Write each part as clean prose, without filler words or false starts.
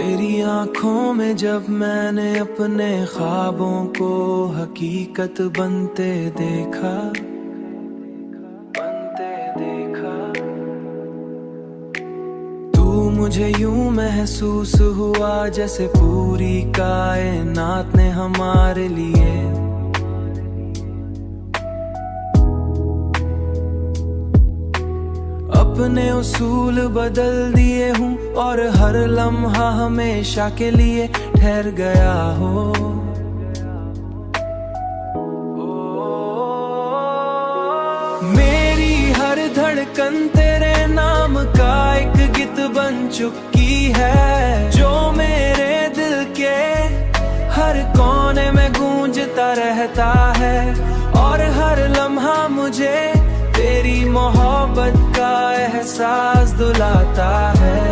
तेरी आंखों में जब मैंने अपने ख्वाबों को हकीकत बनते देखा, तू मुझे यूं महसूस हुआ जैसे पूरी कायनात ने हमारे लिए अपने उसूल बदल दिए हूँ और हर लम्हा हमेशा के लिए ठहर गया हो। मेरी हर धड़कन तेरे नाम का एक गीत बन चुकी है, जो मेरे दिल के हर कोने में गूंजता रहता है और हर लम्हा मुझे तेरी मोहब्बत का एहसास दिलाता है,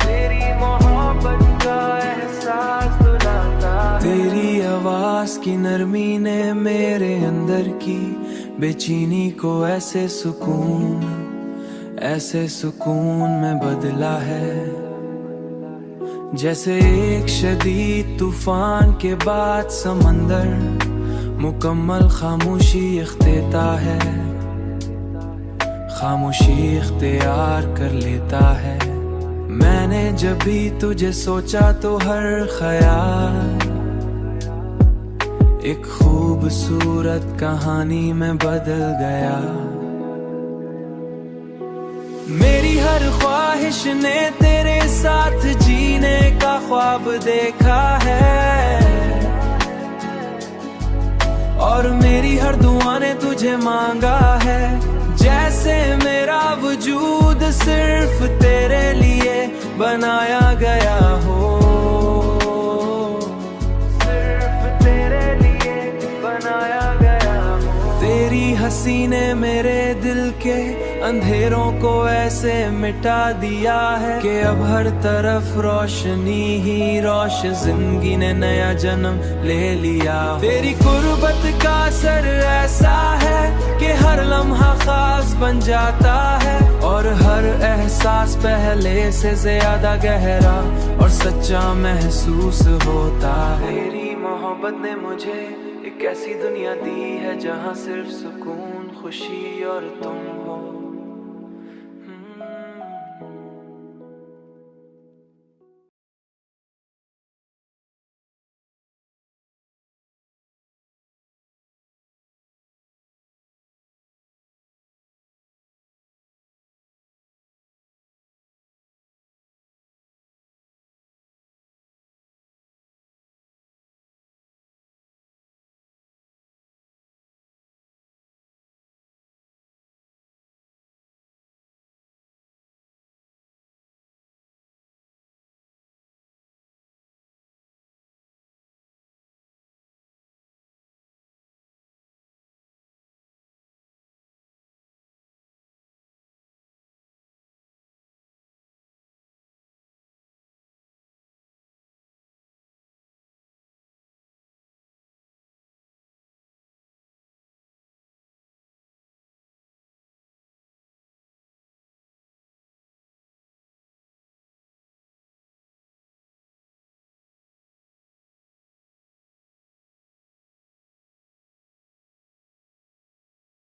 तेरी मोहब्बत का एहसास दिलाता है। तेरी आवाज की नरमी ने मेरे अंदर की बेचैनी को ऐसे सुकून में बदला है, जैसे एक शदीद तूफान के बाद समंदर मुकम्मल खामोशी इख्तेता है, खामोशी इख्तियार कर लेता है। मैंने जब भी तुझे सोचा तो हर ख्याल एक खूबसूरत कहानी में बदल गया। मेरी हर ख्वाहिश ने तेरे साथ जीने का ख्वाब देखा है और मेरी हर दुआ ने तुझे मांगा है, जैसे मेरा वजूद सिर्फ तेरे लिए बनाया गया हो, सिर्फ तेरे लिए बनाया गया हो। तेरी हंसी ने मेरे दिल के अंधेरों को ऐसे मिटा दिया है कि अब हर तरफ रोशनी ही रोशन, जिंदगी ने नया जन्म ले लिया। तेरी कुर्बत का असर ऐसा है कि हर लम्हा खास बन जाता है और हर एहसास पहले से ज्यादा गहरा और सच्चा महसूस होता है। तेरी मोहब्बत ने मुझे एक ऐसी दुनिया दी है जहाँ सिर्फ सुकून, खुशी और तुम